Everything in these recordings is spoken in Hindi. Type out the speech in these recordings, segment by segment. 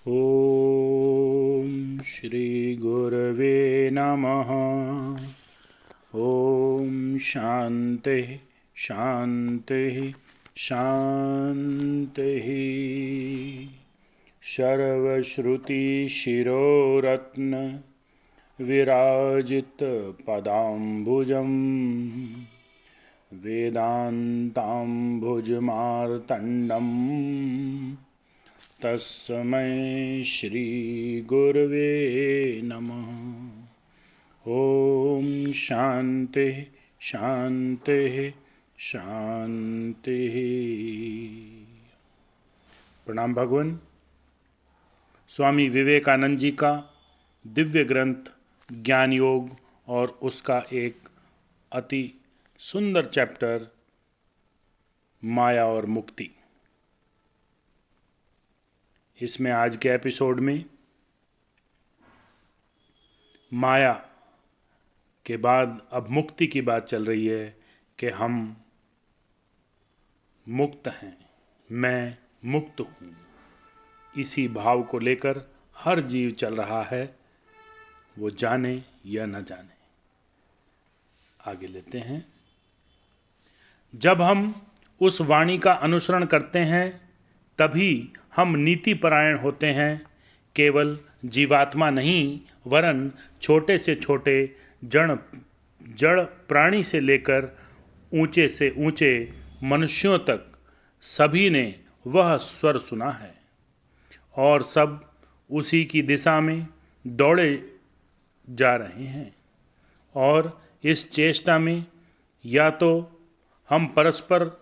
ॐ श्री गुरवे नमः। ॐ शान्तिः शान्तिः शान्तिः। सर्वश्रुतिशिरोरत्न विराजित पदाम्बुजम् वेदान्ताम्बुजमार्तण्डम् तस्मै श्री गुरवे नमः। ॐ शान्तिः शान्तिः शान्तिः। प्रणाम भगवान। स्वामी विवेकानंद जी का दिव्य ग्रंथ ज्ञान योग और उसका एक अति सुंदर चैप्टर माया और मुक्ति। इसमें आज के एपिसोड में माया के बाद अब मुक्ति की बात चल रही है कि हम मुक्त हैं, मैं मुक्त हूँ। इसी भाव को लेकर हर जीव चल रहा है, वो जाने या न जाने। आगे लेते हैं। जब हम उस वाणी का अनुसरण करते हैं तभी हम नीति परायण होते हैं। केवल जीवात्मा नहीं वरन छोटे से छोटे जड़ प्राणी से लेकर ऊंचे से ऊंचे मनुष्यों तक सभी ने वह स्वर सुना है और सब उसी की दिशा में दौड़े जा रहे हैं। और इस चेष्टा में या तो हम परस्पर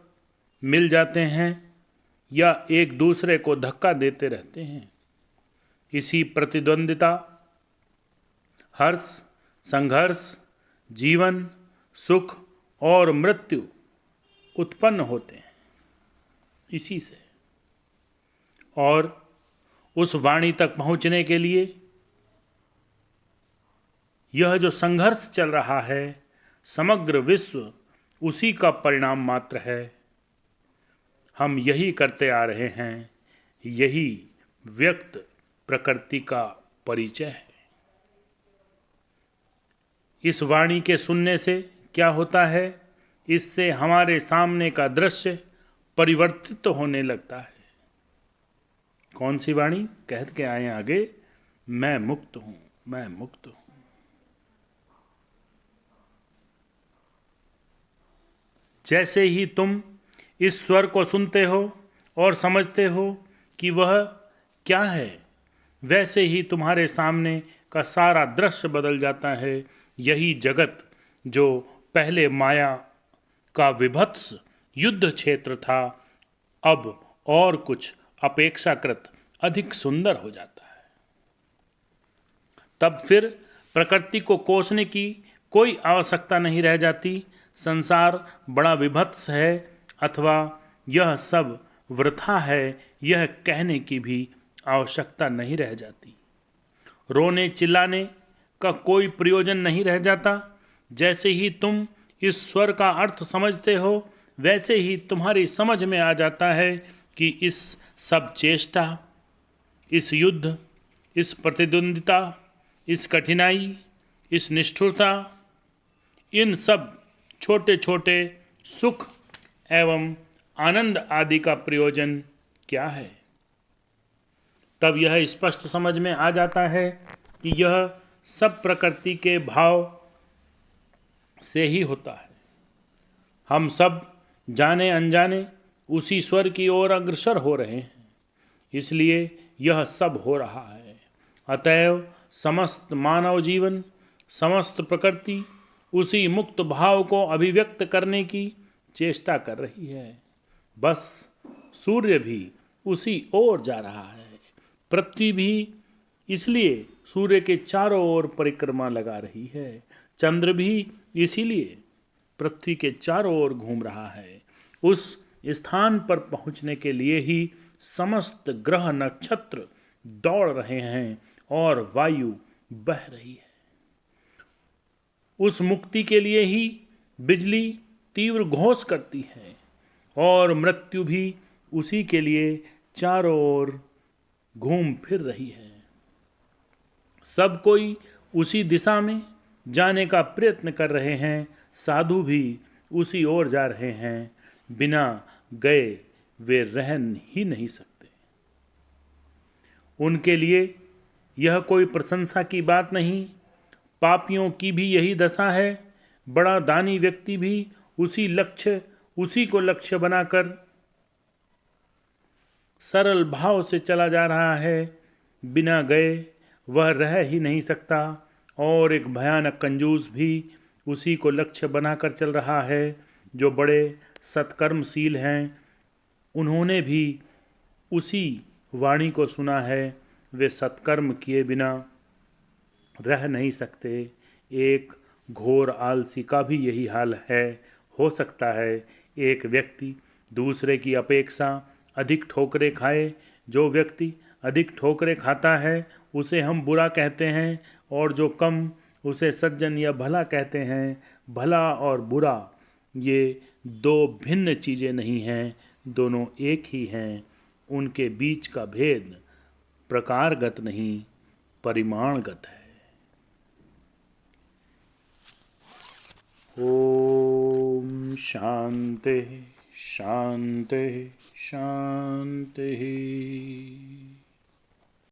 मिल जाते हैं या एक दूसरे को धक्का देते रहते हैं। इसी प्रतिद्वंदिता, हर्ष, संघर्ष, जीवन, सुख और मृत्यु उत्पन्न होते हैं इसी से। और उस वाणी तक पहुंचने के लिए यह जो संघर्ष चल रहा है, समग्र विश्व उसी का परिणाम मात्र है। हम यही करते आ रहे हैं, यही व्यक्त प्रकृति का परिचय है। इस वाणी के सुनने से क्या होता है? इससे हमारे सामने का दृश्य परिवर्तित होने लगता है। कौन सी वाणी? कह के आए आगे, मैं मुक्त हूं, मैं मुक्त हूं। जैसे ही तुम इस स्वर को सुनते हो और समझते हो कि वह क्या है, वैसे ही तुम्हारे सामने का सारा दृश्य बदल जाता है। यही जगत जो पहले माया का विभत्स युद्ध क्षेत्र था, अब और कुछ अपेक्षाकृत अधिक सुंदर हो जाता है। तब फिर प्रकृति को कोसने की कोई आवश्यकता नहीं रह जाती। संसार बड़ा विभत्स है अथवा यह सब वृथा है, यह कहने की भी आवश्यकता नहीं रह जाती। रोने चिल्लाने का कोई प्रयोजन नहीं रह जाता। जैसे ही तुम इस स्वर का अर्थ समझते हो, वैसे ही तुम्हारी समझ में आ जाता है कि इस सब चेष्टा, इस युद्ध, इस प्रतिद्वंदिता, इस कठिनाई, इस निष्ठुरता, इन सब छोटे छोटे सुख एवं आनंद आदि का प्रयोजन क्या है। तब यह स्पष्ट समझ में आ जाता है कि यह सब प्रकृति के भाव से ही होता है। हम सब जाने अनजाने उसी स्वर की ओर अग्रसर हो रहे हैं, इसलिए यह सब हो रहा है। अतएव समस्त मानव जीवन, समस्त प्रकृति उसी मुक्त भाव को अभिव्यक्त करने की चेष्टा कर रही है। बस सूर्य भी उसी ओर जा रहा है। पृथ्वी भी इसलिए सूर्य के चारों ओर परिक्रमा लगा रही है। चंद्र भी इसीलिए पृथ्वी के चारों ओर घूम रहा है। उस स्थान पर पहुंचने के लिए ही समस्त ग्रह नक्षत्र दौड़ रहे हैं और वायु बह रही है। उस मुक्ति के लिए ही बिजली तीव्र घोष करती है और मृत्यु भी उसी के लिए चारों ओर घूम फिर रही है। सब कोई उसी दिशा में जाने का प्रयत्न कर रहे हैं, साधु भी उसी ओर जा रहे हैं। बिना गए वे रह ही नहीं सकते। उनके लिए यह कोई प्रशंसा की बात नहीं। पापियों की भी यही दशा है। बड़ा दानी व्यक्ति भी उसी को लक्ष्य बनाकर सरल भाव से चला जा रहा है। बिना गए वह रह ही नहीं सकता। और एक भयानक कंजूस भी उसी को लक्ष्य बनाकर चल रहा है। जो बड़े सत्कर्मशील हैं, उन्होंने भी उसी वाणी को सुना है। वे सत्कर्म किए बिना रह नहीं सकते। एक घोर आलसी का भी यही हाल है। हो सकता है एक व्यक्ति दूसरे की अपेक्षा अधिक ठोकरें खाए। जो व्यक्ति अधिक ठोकरें खाता है उसे हम बुरा कहते हैं, और जो कम उसे सज्जन या भला कहते हैं। भला और बुरा ये दो भिन्न चीज़ें नहीं हैं, दोनों एक ही हैं। उनके बीच का भेद प्रकारगत नहीं, परिमाणगत है। ओम शांति शांति शांति।